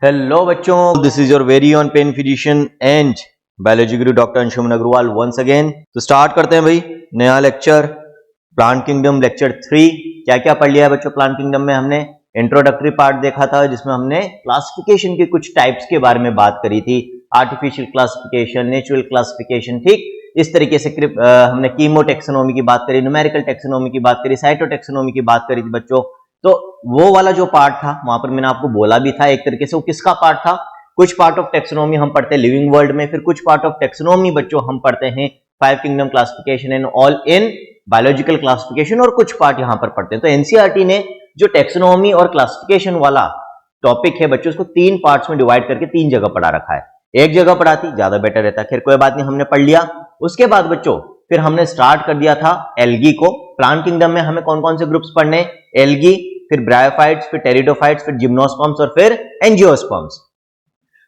Hello बच्चों, this is your very own pain physician and biology guru doctor Anshuman Agarwal once again. तो start करते हैं भाई नया लेक्चर, प्लांट किंगडम लेक्चर 3। क्या क्या पढ़ लिया है बच्चों प्लांट किंगडम में? हमने इंट्रोडक्टरी पार्ट देखा था जिसमें हमने क्लासिफिकेशन के कुछ टाइप्स के बारे में बात करी थी, आर्टिफिशियल क्लासिफिकेशन, नेचुरल क्लासिफिकेशन। ठीक इस तरीके से हमने कीमो टेक्सोनोमी की बात करी, न्यूमेरिकल टेक्सोनोमी की बात करी, साइटो टेक्सोनोमी की बात करी थी बच्चों। तो वो वाला जो पार्ट था वहां पर मैंने आपको बोला भी था एक तरीके से वो किसका पार्ट था। कुछ पार्ट ऑफ टेक्सोनोमी हम पढ़ते हैं लिविंग वर्ल्ड में, फिर कुछ पार्ट ऑफ टेक्सोनोमी बच्चों हम पढ़ते हैं 5 kingdom classification and all in biological classification, और कुछ पार्ट यहां पर पढ़ते हैं। तो एनसीईआरटी ने जो टेक्सोनोमी और क्लासिफिकेशन वाला टॉपिक है बच्चों, उसको 3 पार्ट्स में डिवाइड करके 3 जगह पढ़ा रखा है। एक जगह पढ़ाती ज्यादा बेटर रहता, खैर कोई बात नहीं, हमने पढ़ लिया। उसके बाद बच्चों फिर हमने स्टार्ट कर दिया था एल्गी को। प्लांट किंगडम में हमें कौन कौन से ग्रुप्स पढ़ने? एल्गी, फिर ब्रायोफाइट्स, फिर टेरिडोफाइट्स, फिर जिम्नोस्पर्म्स और फिर एंजियोस्पर्म्स।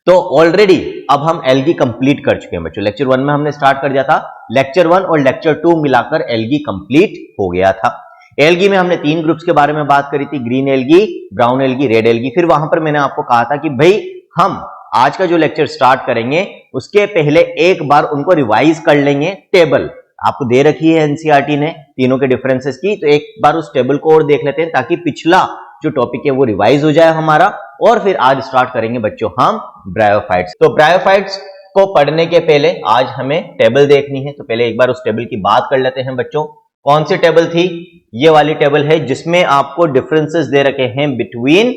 तो ऑलरेडी अब हम एल्गी कंप्लीट कर चुके हैं बच्चों। लेक्चर 1 में हमने स्टार्ट कर दिया था, लेक्चर 1 और लेक्चर 2 मिलाकर एल्गी कंप्लीट हो गया था। एल्गी में हमने 3 ग्रुप्स के बारे में बात करी थी, green algae, brown algae, red algae. फिर वहां पर मैंने आपको कहा था कि भाई हम आज का जो लेक्चर स्टार्ट करेंगे उसके पहले एक बार उनको रिवाइज कर लेंगे। टेबल आपको दे रखी है एनसीईआरटी ने तीनों के डिफरेंसेस की, तो एक बार उस टेबल को और देख लेते हैं ताकि पिछला जो टॉपिक है वो रिवाइज हो जाए हमारा। और फिर आज स्टार्ट करेंगे बच्चों हम ब्रायोफाइट्स। तो ब्रायोफाइट्स को पढ़ने के पहले आज हमें टेबल देखनी है, तो पहले एक बार उस टेबल की बात कर लेते हैं बच्चों। कौन सी टेबल थी? ये वाली टेबल है जिसमें आपको डिफरेंसेस दे रखे हैं between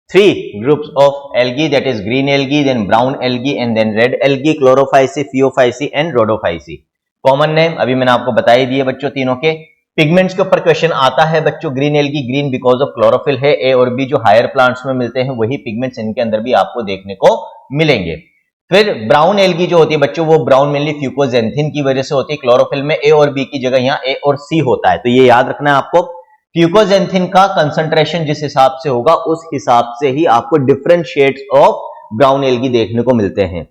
3 groups of algae, that is green algae, then brown algae and then red algae, chlorophyceae, phaeophyceae and rhodophyceae। Common name अभी मैंने आपको बता ही दिए बच्चों तीनों के। पिगमेंट्स के ऊपर क्वेश्चन आता है बच्चों। Green algae green because of chlorophyll है, ए और बी जो हायर प्लांट्स में मिलते हैं वही पिगमेंट्स इनके अंदर भी आपको देखने को मिलेंगे। फिर ब्राउन एल्गी जो होती है बच्चों वो ब्राउन मेनली फ्यूकोजेंथिन की वजह से होती है। क्लोरोफिल में ए और बी की जगह यहाँ ए और सी होता है, तो ये याद रखना है आपको। फ्यूकोजेंथिन का कंसंट्रेशन जिस हिसाब से होगा उस हिसाब से ही आपको different shades of brown algae देखने को मिलते हैं।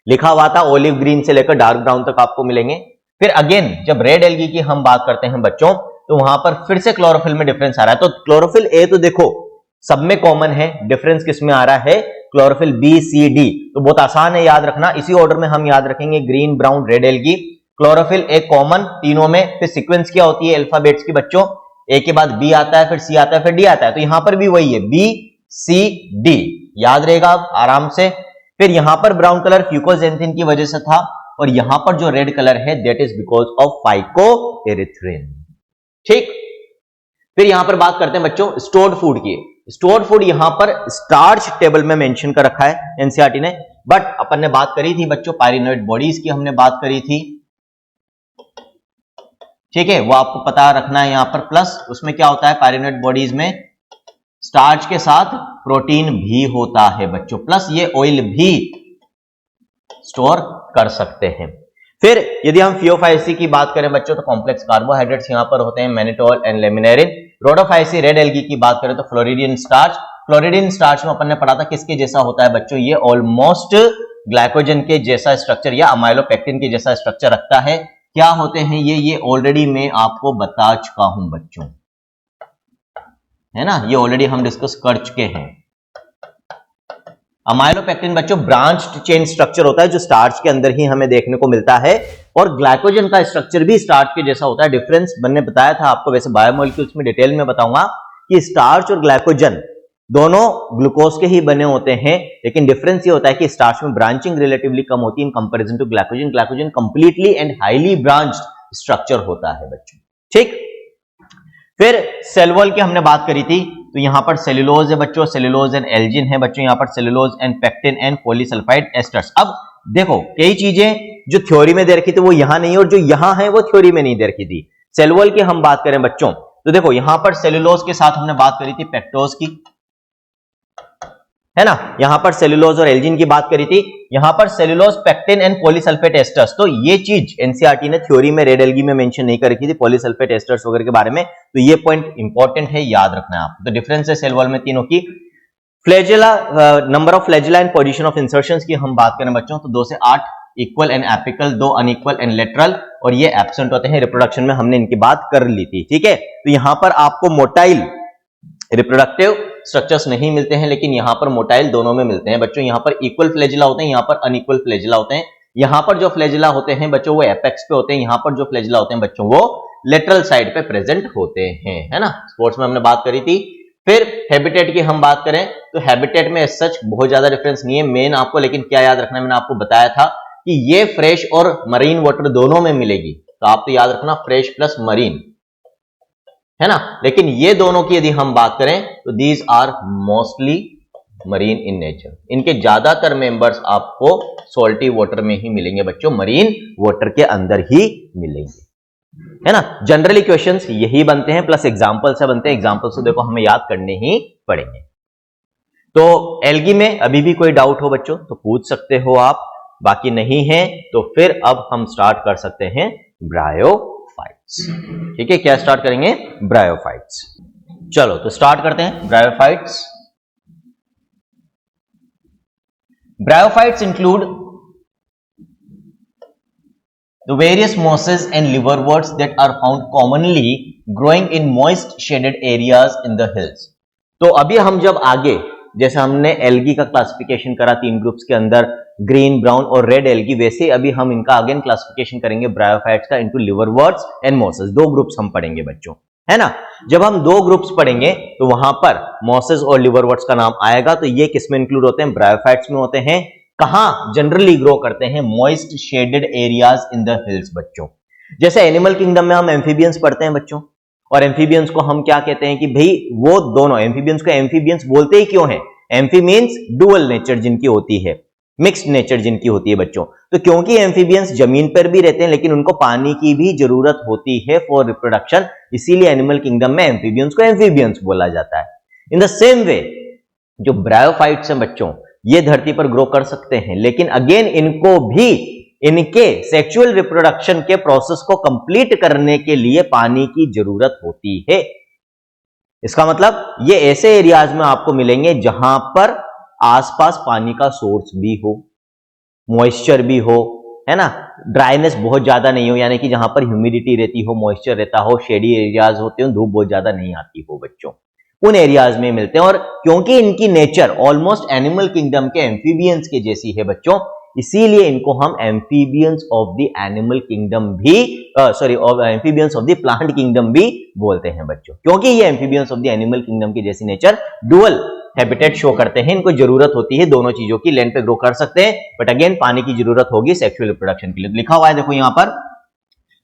लिखा हुआ था ओलिव ग्रीन से लेकर डार्क ब्राउन तक आपको मिलेंगे। फिर अगेन जब रेड एल्गी की हम बात करते हैं बच्चों तो वहां पर फिर से क्लोरोफिल में डिफरेंस आ रहा है। तो क्लोरोफिल ए तो देखो सब में कॉमन है, डिफरेंस किस में आ रहा है? Chlorophyll b c d. तो बहुत आसान है याद रखना, इसी ऑर्डर में हम याद रखेंगे, green brown red algae. Chlorophyll a common तीनों में। फिर सीक्वेंस क्या होती है अल्फाबेट्स की बच्चों? ए के बाद बी आता है, फिर सी आता है, फिर डी आता है। तो यहां पर भी वही है, बी सी डी, याद रहेगा आप आराम से। फिर यहां पर ब्राउन कलर फ्यूकोजेंथिन की वजह से था, और यहां पर जो रेड कलर है that is because of phycoerythrin. ठीक, फिर यहां पर बात करते हैं बच्चों स्टोर्ड फूड की। स्टोर्ड फूड यहां पर स्टार्च टेबल में मेंशन कर रखा है एनसीईआरटी ने, बट अपन ने बात करी थी बच्चों पायरिनोइड बॉडीज की, हमने बात करी थी। ठीक है, वो आपको पता रखना है यहां पर। प्लस उसमें क्या होता है पायरिनोइड बॉडीज में? स्टार्च के साथ प्रोटीन भी होता है बच्चों, प्लस ये ऑयल भी स्टोर कर सकते हैं। फिर यदि हम फियोफाइसी की बात करें बच्चों तो कॉम्प्लेक्स कार्बोहाइड्रेट्स यहां पर होते हैं, mannitol and laminarin. Rhodophyceae red algae की बात करें तो फ्लोरिडियन स्टार्च। फ्लोरिडियन स्टार्च में अपन ने पढ़ा था किसके जैसा होता है बच्चों? ये ऑलमोस्ट ग्लाइकोजन के जैसा स्ट्रक्चर या अमाइलोपेक्टिन के जैसा स्ट्रक्चर रखता है। क्या होते हैं ये ऑलरेडी मैं आपको बता चुका हूं बच्चों, है ना, ये ऑलरेडी हम डिस्कस कर चुके हैं। अमाइलोपेक्टिन बच्चों ब्रांच्ड चेन स्ट्रक्चर होता है जो स्टार्च के अंदर ही हमें देखने को मिलता है, और ग्लाइकोजन का स्ट्रक्चर भी स्टार्च के जैसा होता है। डिफरेंस मैंने बताया था आपको, वैसे बायोमोलिक्यूल्स में डिटेल में बताऊंगा कि स्टार्च और ग्लाइकोजन दोनों ग्लूकोज के ही बने होते हैं, लेकिन डिफरेंस ये होता है कि स्टार्च में ब्रांचिंग रिलेटिवली कम होती है in comparison to glycogen. Glycogen completely and highly branched structure होता है बच्चों। ठीक, फिर सेल वॉल की हमने बात करी थी, तो यहां पर सेल्यूलोज है बच्चों, सेल्यूलोज एंड एल्जिन है बच्चों, यहां पर cellulose and pectin and polysulphide esters. अब देखो कई चीजें जो थ्योरी में दे रखी थी वो यहां नहीं, और जो यहां है वो थ्योरी में नहीं दे रखी थी। सेल वॉल की हम बात करें बच्चों तो देखो यहां पर सेल्यूलोज के साथ हमने बात करी थी पेक्टोज की, है ना, यहां पर सेल्यूलोज और एल्जिन की बात करी थी, यहां पर cellulose pectin and polysulphate asters. तो ये चीज एनसीईआरटी ने थ्योरी में रेड एल्गी में मेंशन नहीं कर रखी थी पॉलीसल्फेट एस्टर्स वगैरह के बारे में, तो ये पॉइंट इंपॉर्टेंट है, याद रखना है आपको। तो डिफरेंस है सेल वॉल में तीनों की। Flagella, number of flagella and position of insertions की हम बात करें बच्चों तो 2 से 8 equal and apical, 2 unequal and lateral, और ये एब्सेंट होते हैं। रिप्रोडक्शन में हमने इनकी बात कर ली थी। ठीक है, तो यहां पर आपको मोटाइल रिप्रोडक्टिव स्ट्रक्चर्स नहीं मिलते हैं, लेकिन यहाँ पर मोटाइल दोनों में मिलते हैं बच्चों। यहाँ पर इक्वल फ्लैजिला होते हैं, यहाँ पर अनइक्वल फ्लैजिला होते हैं। यहाँ पर जो फ्लैजिला होते हैं बच्चों वो एपेक्स पे होते हैं, यहाँ पर जो फ्लैजिला होते हैं बच्चों वो लेटरल साइड पे प्रेजेंट होते हैं, है ना। स्पोर्ट्स में हमने बात करी थी। फिर हैबिटेट की हम बात करें तो हैबिटेट में सच बहुत ज्यादा डिफरेंस नहीं है। मेन आपको लेकिन क्या याद रखना है, मैंने आपको बताया था कि ये फ्रेश और मरीन वाटर दोनों में मिलेगी, तो आप तो याद रखना फ्रेश प्लस मरीन, है ना। लेकिन ये दोनों की यदि हम बात करें तो these are mostly marine in nature. इनके ज्यादातर मेंबर्स आपको सॉल्टी वाटर में ही मिलेंगे बच्चों, मरीन वाटर के अंदर ही मिलेंगे, है ना। जनरली क्वेश्चंस यही बनते हैं, प्लस एग्जांपल से बनते हैं। एग्जांपल से देखो हमें याद करने ही पड़ेंगे। तो एल्गी में अभी भी कोई डाउट हो बच्चों तो पूछ सकते हो आप, बाकी नहीं है तो फिर अब हम स्टार्ट कर सकते हैं ब्रायोफाइट्स। ठीक है, क्या स्टार्ट करेंगे? ब्रायोफाइट्स। चलो तो स्टार्ट करते हैं bryophytes. Bryophytes include the various mosses and liverworts that are found commonly growing in moist shaded areas in the hills. तो अभी हम जब आगे, जैसे हमने एल्गी का क्लासिफिकेशन करा 3 ग्रुप्स के अंदर, ग्रीन, ब्राउन और रेड एल्गी, वैसे अभी हम इनका अगेन क्लासिफिकेशन करेंगे ब्रायोफाइट्स का into liverworts and mosses. 2 groups हम पढ़ेंगे बच्चों, है ना। जब हम 2 ग्रुप्स पढ़ेंगे तो वहां पर मॉसेस और लिवरवर्ट्स का नाम आएगा। तो ये किसमें इंक्लूड होते हैं? ब्रायोफाइट्स में होते हैं। कहां जनरली ग्रो करते हैं? Moist shaded areas in the hills बच्चों। जैसे एनिमल किंगडम में हम एम्फीबियंस पढ़ते हैं बच्चों, और एम्फीबियंस को हम क्या कहते हैं कि भाई वो दोनों एम्फीबियंस को एम्फीबियंस बोलते ही क्यों हैं? एम्फी मींस डुअल नेचर जिनकी होती है, मिक्स्ड नेचर जिनकी होती है बच्चों। तो क्योंकि एम्फीबियंस जमीन पर भी रहते हैं लेकिन उनको पानी की भी जरूरत होती है फॉर रिप्रोडक्शन, इसीलिए एनिमल किंगडम में एम्फीबियंस को एम्फीबियंस बोला जाता है। इन द सेम वे जो ब्रायोफाइट्स हैं बच्चों, ये धरती पर ग्रो कर सकते हैं, लेकिन अगेन इनको भी इनके सेक्सुअल रिप्रोडक्शन के प्रोसेस को कंप्लीट करने के लिए पानी की जरूरत होती है। इसका मतलब ये ऐसे एरियाज में आपको मिलेंगे जहां पर आसपास पानी का सोर्स भी हो, मॉइस्चर भी हो, है ना, ड्राइनेस बहुत ज्यादा नहीं हो, यानी कि जहां पर ह्यूमिडिटी रहती हो, मॉइस्चर रहता हो, शेडी एरियाज होते हो, धूप बहुत ज्यादा नहीं आती हो बच्चों, उन एरियाज में मिलते हैं। और क्योंकि इनकी नेचर ऑलमोस्ट एनिमल किंगडम के एम्फीबियंस के जैसी है बच्चों, इसीलिए इनको हम amphibians of the animal kingdom भी amphibians of the plant kingdom भी बोलते हैं बच्चों, क्योंकि ये amphibians of the animal kingdom की जैसी नेचर, डुअल हैबिटेट शो करते हैं। इनको जरूरत होती है दोनों चीजों की, लैंड पे ग्रो कर सकते हैं बट अगेन पानी की जरूरत होगी सेक्सुअल रिप्रोडक्शन के लिए। तो लिखा हुआ है देखो यहां पर,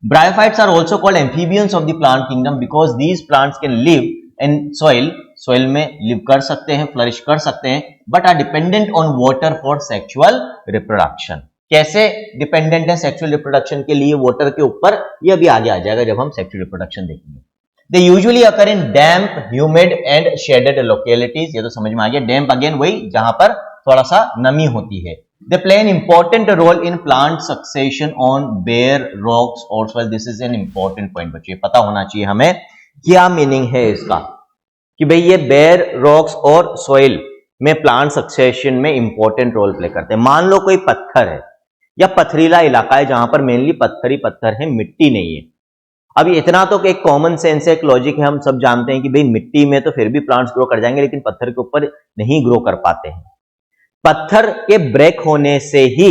bryophytes are also called amphibians of the plant kingdom because these plants can live in soil में लिव कर सकते हैं, फ्लरिश कर सकते हैं, but are dependent on water for sexual reproduction. कैसे डिपेंडेंट है सेक्सुअल रिप्रोडक्शन के लिए वाटर के ऊपर, ये अभी आगे आ जाएगा जब हम सेक्सुअल रिप्रोडक्शन देखेंगे। They usually occur in damp, humid and shaded localities. ये तो समझ में आ गया। डैम्प अगेन वही जहां पर थोड़ा सा नमी होती है। They play an important role in plant succession on bare rocks or soil. This is an important point बच्चों, ये पता होना चाहिए हमें क्या मीनिंग है इसका, कि भाई ये बेयर रॉक्स और सॉइल में प्लांट सक्सेशन में इंपॉर्टेंट रोल प्ले करते हैं। मान लो कोई पत्थर है या पथरीला इलाका है जहां पर मेनली पत्थर ही पत्थर है, मिट्टी नहीं है। अभी इतना तो एक कॉमन सेंस है, एक लॉजिक है, हम सब जानते हैं कि भाई मिट्टी में तो फिर भी प्लांट्स ग्रो कर जाएंगे लेकिन पत्थर के ऊपर नहीं ग्रो कर पाते हैं। पत्थर के ब्रेक होने से ही,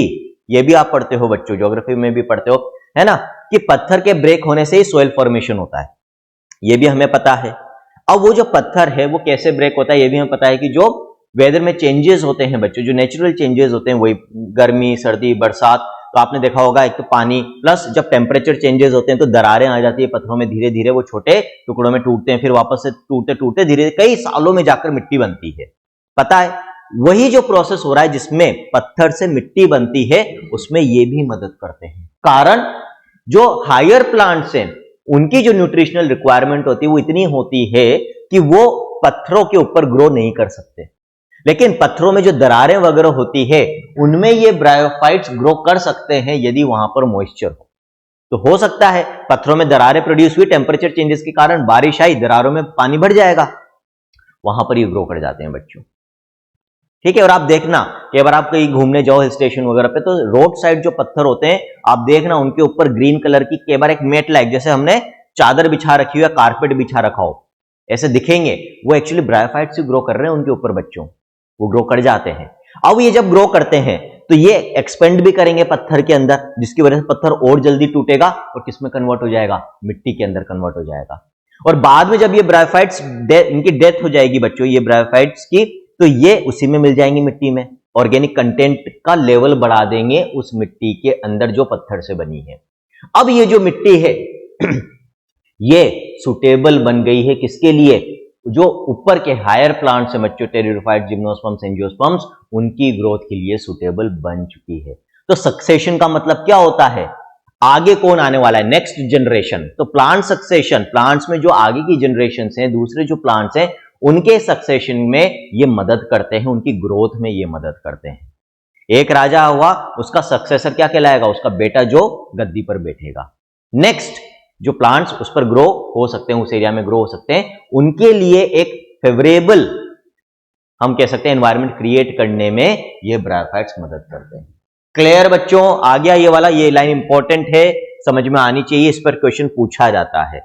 ये भी आप पढ़ते हो बच्चों, ज्योग्राफी में भी पढ़ते हो, है ना, कि पत्थर के ब्रेक होने से ही सॉइल फॉर्मेशन होता है, ये भी हमें पता है। अब वो जो पत्थर है वो कैसे ब्रेक होता है ये भी हमें पता है, कि जो वेदर में चेंजेस होते हैं बच्चों, जो नेचुरल चेंजेस होते हैं, वही गर्मी, सर्दी, बरसात, तो आपने देखा होगा एक तो पानी प्लस जब टेम्परेचर चेंजेस होते हैं तो दरारें आ जाती है पत्थरों में, धीरे धीरे वो छोटे टुकड़ों में टूटते हैं, फिर वापस से टूटते टूटते धीरे कई सालों में जाकर मिट्टी बनती है। पता है वही जो प्रोसेस हो रहा है जिसमें पत्थर से मिट्टी बनती है, उसमें ये भी मदद करते हैं। कारण जो हायर प्लांट्स हैं उनकी जो न्यूट्रिशनल रिक्वायरमेंट होती है वो इतनी होती है कि वो पत्थरों के ऊपर ग्रो नहीं कर सकते, लेकिन पत्थरों में जो दरारें वगैरह होती है उनमें ये ब्रायोफाइट्स ग्रो कर सकते हैं यदि वहां पर मॉइस्चर हो। तो हो सकता है पत्थरों में दरारें प्रोड्यूस हुई, टेम्परेचर चेंजेस के कारण बारिश आई, दरारों में पानी भर जाएगा, वहां पर ये ग्रो कर जाते हैं बच्चों। ठीक है, और आप देखना कि अगर आप कहीं घूमने जाओ हिल स्टेशन वगैरह पे, तो रोड साइड जो पत्थर होते हैं आप देखना उनके ऊपर ग्रीन कलर की कई बार एक मेट लाइक, जैसे हमने चादर बिछा रखी हो या कारपेट बिछा रखा हो, ऐसे दिखेंगे, वो एक्चुअली ब्रायोफाइट से ग्रो कर रहे हैं उनके ऊपर बच्चों, वो ग्रो कर जाते हैं। अब ये जब ग्रो करते हैं तो ये एक्सपेंड भी करेंगे पत्थर के अंदर, जिसकी वजह से पत्थर और जल्दी टूटेगा और किसमें कन्वर्ट हो जाएगा, मिट्टी के अंदर कन्वर्ट हो जाएगा। और बाद में जब ये ब्रायोफाइट्स इनकी डेथ हो जाएगी बच्चों, ये ब्रायोफाइट्स की, तो ये उसी में मिल जाएंगी मिट्टी में, ऑर्गेनिक कंटेंट का लेवल बढ़ा देंगे उस मिट्टी के अंदर जो पत्थर से बनी है। अब ये जो मिट्टी है ये सुटेबल बन गई है किसके लिए, जो ऊपर के हायर प्लांट्स है बच्चों, टेरिडोफाइट, जिम्नोस्पर्म्स, एंजियोस्पर्म्स, उनकी ग्रोथ के लिए सुटेबल बन चुकी है। तो सक्सेशन का मतलब क्या होता है, आगे कौन आने वाला है, नेक्स्ट जनरेशन। तो प्लांट सक्सेशन, प्लांट्स में जो आगे की जनरेशन हैं, दूसरे जो प्लांट्स हैं, उनके सक्सेशन में ये मदद करते हैं, उनकी ग्रोथ में ये मदद करते हैं। एक राजा हुआ, उसका सक्सेसर क्या कहलाएगा, उसका बेटा जो गद्दी पर बैठेगा। नेक्स्ट जो प्लांट्स उस पर ग्रो हो सकते हैं, उस एरिया में ग्रो हो सकते हैं, उनके लिए एक फेवरेबल, हम कह सकते हैं, एनवायरनमेंट क्रिएट करने में ये ब्रायोफाइट्स मदद करते हैं। क्लियर बच्चों, आ गया ये वाला, ये लाइन इंपॉर्टेंट है, समझ में आनी चाहिए, इस पर क्वेश्चन पूछा जाता है,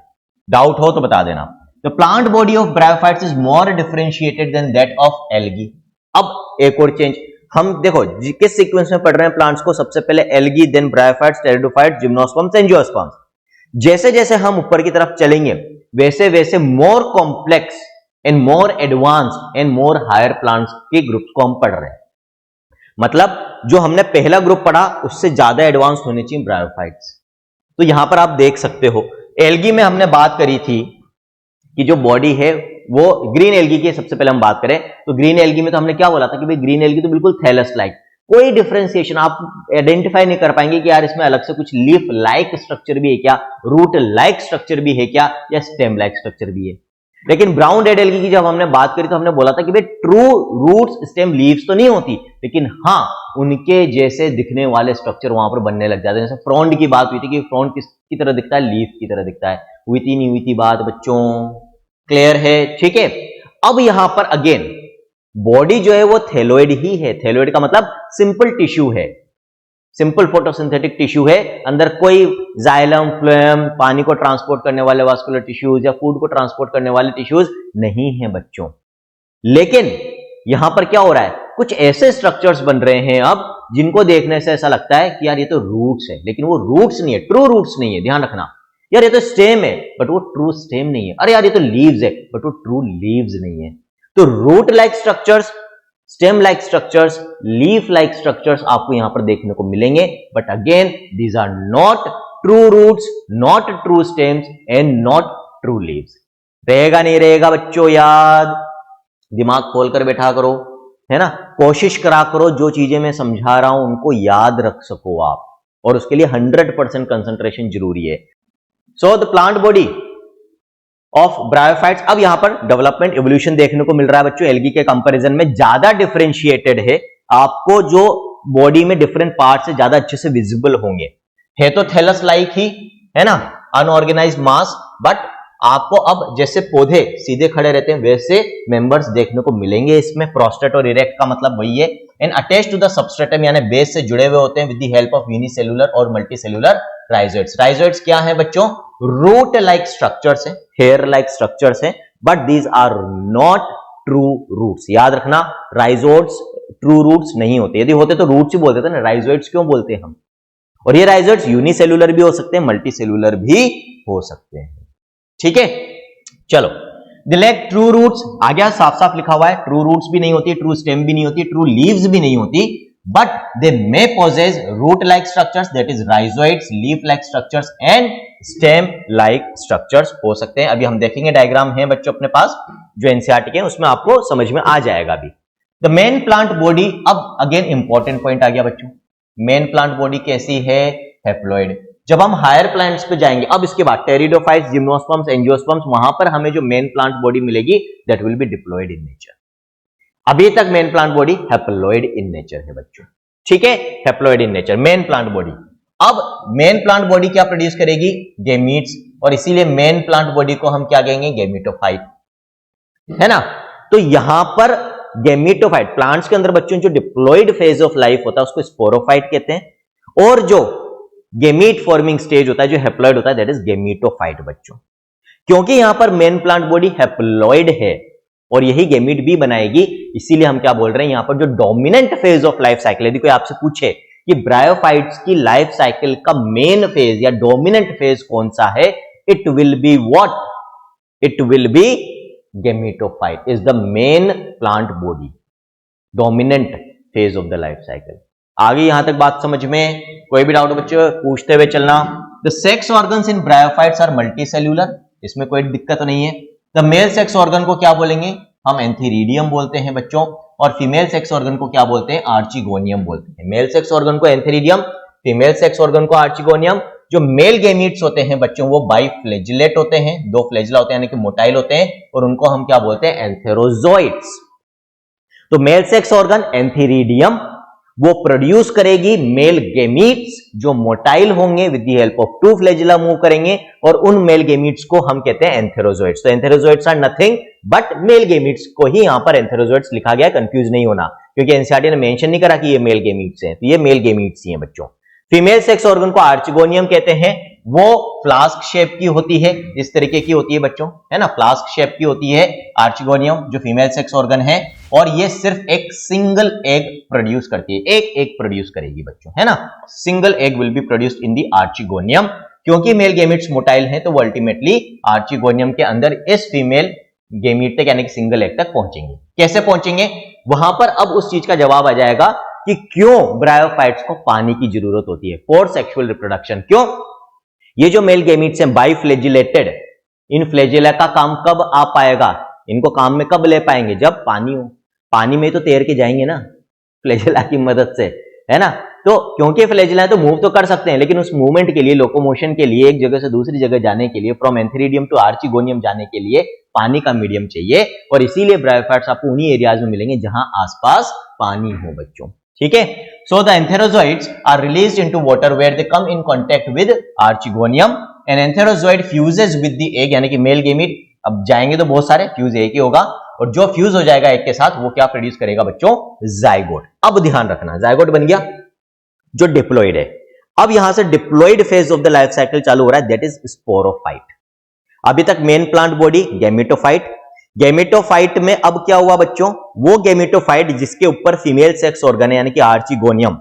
डाउट हो तो बता देना। The plant body of bryophytes is more differentiated than that of algae. अब एक और चेंज, हम देखो किस सीक्वेंस में पढ़ रहे हैं प्लांट्स को, सबसे पहले algae, then bryophytes, pteridophytes, gymnosperms, angiosperms. जैसे जैसे हम ऊपर की तरफ चलेंगे वैसे वैसे more complex and more advanced and more higher plants के ग्रुप्स को हम पढ़ रहे हैं। मतलब जो हमने पहला ग्रुप पढ़ा उससे ज्यादा एडवांस होने चाहिए ब्रायोफाइट्स। तो यहां पर आप देख सकते हो, एल्गी में हमने बात करी थी कि जो बॉडी है वो ग्रीन एल्गी की, सबसे पहले हम बात करें तो ग्रीन एल्गी में तो हमने क्या बोला था कि भाई ग्रीन एल्गी तो बिल्कुल थैलस लाइक, कोई डिफरेंशिएशन आप आइडेंटिफाई नहीं कर पाएंगे कि यार इसमें अलग से कुछ लीफ लाइक स्ट्रक्चर भी है क्या, रूट लाइक स्ट्रक्चर भी है क्या, या स्टेम लाइक स्ट्रक्चर भी है। लेकिन ब्राउन रेड एल्गी की जब हमने बात करी तो हमने बोला था कि भाई ट्रू रूट्स, स्टेम, लीव्स तो नहीं होती, लेकिन हाँ उनके जैसे दिखने वाले स्ट्रक्चर वहां पर बनने लग जाते हैं। जैसे फ्रॉन्ड की बात हुई थी कि फ्रॉन्ड किसकी तरह दिखता है, लीफ की तरह दिखता है। हुई थी नहीं हुई थी बात बच्चों, क्लियर है, ठीक है। अब यहां पर अगेन बॉडी जो है वो थैलोइड ही है। थैलोइड का मतलब सिंपल टिश्यू है, सिंपल फोटोसिंथेटिक टिश्यू है, अंदर कोई जाइलम, फ्लोएम, पानी को ट्रांसपोर्ट करने वाले वास्कुलर टिश्यूज या फूड को ट्रांसपोर्ट करने वाले टिश्यूज नहीं है बच्चों। लेकिन यहां पर क्या हो रहा है, कुछ ऐसे स्ट्रक्चर्स बन रहे हैं अब जिनको देखने से ऐसा लगता है कि यार ये तो रूट्स है, लेकिन वो रूट्स नहीं है, ट्रू रूट्स नहीं है, ध्यान रखना। यार ये तो स्टेम है बट वो ट्रू स्टेम नहीं है। अरे यार ये तो लीव्स है बट वो ट्रू लीव्स नहीं है। तो root like structures, stem like structures, leaf like structures आपको यहां पर देखने को मिलेंगे, but again these are not true roots, not true stems and not true leaves. रहेगा नहीं रहेगा बच्चों याद, दिमाग खोलकर बैठा करो, है ना, कोशिश करा करो जो चीजें मैं समझा रहा हूं उनको याद रख सको आप, और उसके लिए 100% कंसंट्रेशन जरूरी है। So the plant body of bryophytes, अब यहां पर डेवलपमेंट एवोल्यूशन देखने को मिल रहा है बच्चों, एल्गी के कंपैरिजन में ज्यादा डिफरेंशिएटेड है, आपको जो बॉडी में डिफरेंट पार्ट से ज्यादा अच्छे से विजिबल होंगे। है तो थैलस लाइक ही, है ना, अनऑर्गेनाइज्ड मास, बट आपको अब जैसे पौधे सीधे खड़े रहते हैं वैसे मेंबर्स देखने को मिलेंगे इसमें। प्रोस्टेट और इरेक्ट का मतलब वही है। And attach to the substratum यानी बेस से जुड़े हुए होते हैं with the help of unicellular और मल्टीसेलुलर राइजोइड्स। राइजोइड्स क्या है बच्चों, रूट लाइक स्ट्रक्चर्स है, हेयर लाइक स्ट्रक्चर्स है, but these are not true roots. याद रखना, राइजोइड्स ट्रू रूट्स नहीं होते, यदि होते तो रूट्स ही बोलते थे ना, राइजोइड्स क्यों बोलते हैं हम। और ये राइजोइड्स यूनिसेलुलर भी हो सकते हैं, मल्टीसेलुलर भी हो सकते हैं, ठीक है। चलो, द लैक ट्रू रूट्स आ गया, साफ साफ लिखा हुआ है, ट्रू रूट्स भी नहीं होती, ट्रू स्टेम भी नहीं होती, ट्रू लीव्स भी नहीं होती, but they may possess root-like structures, that is rhizoids, leaf-like structures and stem-like structures हो सकते हैं। अभी हम देखेंगे, डायग्राम है बच्चों अपने पास जो एनसीईआरटी के हैं, उसमें आपको समझ में आ जाएगा अभी। द मेन प्लांट बॉडी, अब अगेन इंपॉर्टेंट पॉइंट आ गया बच्चों, मेन प्लांट बॉडी कैसी है, हैप्लॉइड। जब हम हायर प्लांट्स पे जाएंगे, अब इसके बाद टेरिडोफाइट्स, जिम्नोस्पर्म्स, एंजियोस्पर्म्स, वहां पर हमें जो मेन प्लांट बॉडी मिलेगी that will be diploid in nature. अभी तक main plant body haploid in nature है बच्चों, ठीक है, haploid in nature main plant body. अब मेन प्लांट बॉडी क्या प्रोड्यूस करेगी, गैमीट्स, और इसीलिए मेन प्लांट बॉडी को हम क्या कहेंगे, गैमीटोफाइट, है ना। तो यहां पर गैमीटोफाइट प्लांट्स के अंदर बच्चों जो डिप्लॉइड फेज ऑफ लाइफ होता है उसको स्पोरोफाइट कहते हैं, और जो गैमीट फॉर्मिंग स्टेज होता है जो हैप्लॉइड होता है दैट इज गैमीटोफाइट बच्चों। क्योंकि यहां पर मेन प्लांट बॉडी हैप्लॉइड है और यही गैमीट भी बनाएगी, इसीलिए हम क्या बोल रहे हैं यहां पर जो dominant phase of life cycle, यदि कोई आपसे पूछे कि ब्रायोफाइट्स की लाइफ साइकिल का मेन फेज या डोमिनेंट फेज कौन सा है, it will be what, it will be gametophyte is the main plant body, dominant phase of the life cycle. आगे यहां तक बात समझ में? कोई भी डाउट बच्चों पूछते हुए चलना। The sex organs in bryophytes are multicellular, इसमें कोई दिक्कत नहीं है। द मेल सेक्स ऑर्गन को क्या बोलेंगे हम? एंथीरिडियम बोलते हैं बच्चों, और फीमेल सेक्स ऑर्गन को क्या बोलते हैं? आर्चिगोनियम बोलते हैं। मेल सेक्स ऑर्गन को एंथीरिडियम, फीमेल सेक्स ऑर्गन को आर्चिगोनियम। जो मेल गैमीट्स होते हैं बच्चों वो बाइफ्लैजिलेट होते हैं, दो फ्लैजिला होते हैं यानी कि मोटाइल होते हैं, और उनको हम क्या बोलते हैं? एंथेरोजोइड्स। तो मेल सेक्स ऑर्गन एंथीरिडियम वो प्रोड्यूस करेगी मेल गैमीट्स जो मोटाइल होंगे, with the help of two flagella move करेंगे, और उन मेल गैमीट्स को हम कहते हैं एंथेरोजोइड्स। तो antherozoids are nothing but male gametes को ही यहां पर एंथेरोजोइड्स लिखा गया, कंफ्यूज नहीं होना, क्योंकि एनसीईआरटी ने मेंशन नहीं करा कि ये मेल गैमीट्स हैं, तो ये मेल गैमीट्स ही हैं बच्चों। फीमेल सेक्स ऑर्गन को आर्चिगोनियम कहते हैं, वो फ्लास्क शेप की होती है, इस तरीके की होती है बच्चों, है ना, फ्लास्क शेप की होती है आर्चिगोनियम जो फीमेल सेक्स ऑर्गन है, और ये सिर्फ एक सिंगल एग प्रोड्यूस करती है, एक एग प्रोड्यूस करेगी बच्चों, है ना, single egg will be produced in the archegonium. क्योंकि मेल गैमीट्स मोटाइल हैं तो वो अल्टीमेटली आर्चिगोनियम के अंदर इस फीमेल गैमीट तक यानी कि सिंगल एग तक पहुंचेंगे। कैसे पहुंचेंगे? वहां पर अब उस चीज का जवाब आ जाएगा कि क्यों ब्रायोफाइट्स को पानी की जरूरत होती है फॉर सेक्सुअल रिप्रोडक्शन। क्यों? ये जो मेल गैमीट्स हैं बाइफ्लैजिलेटेड, इन फ्लैजिला का काम कब आ पाएगा? इनको काम में कब ले पाएंगे? जब पानी हो। पानी में तो तैर के जाएंगे ना फ्लैजिला की मदद से, है ना। तो क्योंकि फ्लैजिला तो मूव तो कर सकते हैं, लेकिन उस मूवमेंट के लिए, लोकोमोशन के लिए, एक जगह से दूसरी जगह जाने के लिए, फ्रॉम एंथीरिडियम टू आर्चिगोनियम जाने के लिए पानी का मीडियम चाहिए, और इसीलिए ब्रायोफाइट्स आपको उन्हीं एरियाज में मिलेंगे जहां आसपास पानी हो बच्चों, ठीक है। So the antherozoids are released into water where they come in contact with archegonium, and antherozoid fuses with the egg, यानी कि मेल गैमीट अब जाएंगे तो बहुत सारे, फ्यूज एक ही होगा, और जो फ्यूज हो जाएगा एक के साथ वो क्या प्रोड्यूस करेगा बच्चों? जाइगोट। अब ध्यान रखना, जाइगोट बन गया जो डिप्लॉइड है। अब यहां से diploid phase of the life cycle चालू हो रहा है, दैट इज स्पोरोफाइट। अभी तक main plant body gametophyte, gametophyte में अब क्या हुआ बच्चों? वो गैमेटोफाइट जिसके ऊपर फीमेल सेक्स ऑर्गन है यानी कि आर्चिगोनियम,